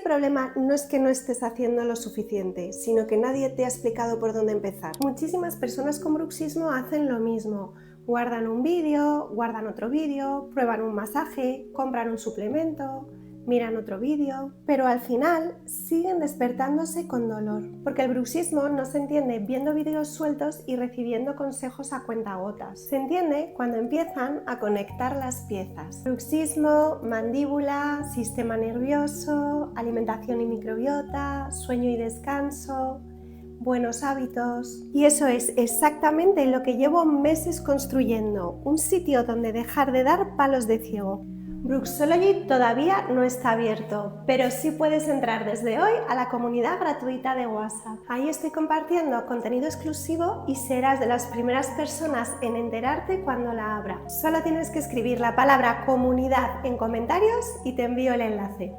problema no es que no estés haciendo lo suficiente, sino que nadie te ha explicado por dónde empezar. Muchísimas personas con bruxismo hacen lo mismo. Guardan un vídeo, guardan otro vídeo, prueban un masaje, compran un suplemento, miran otro vídeo, pero al final siguen despertándose con dolor, porque el bruxismo no se entiende viendo vídeos sueltos y recibiendo consejos a cuentagotas. Se entiende cuando empiezan a conectar las piezas. Bruxismo, mandíbula, sistema nervioso, alimentación y microbiota, sueño y descanso, buenos hábitos. Y eso es exactamente lo que llevo meses construyendo, un sitio donde dejar de dar palos de ciego. Bruxology todavía no está abierto, pero sí puedes entrar desde hoy a la comunidad gratuita de WhatsApp. Ahí estoy compartiendo contenido exclusivo y serás de las primeras personas en enterarte cuando la abra. Solo tienes que escribir la palabra comunidad en comentarios y te envío el enlace.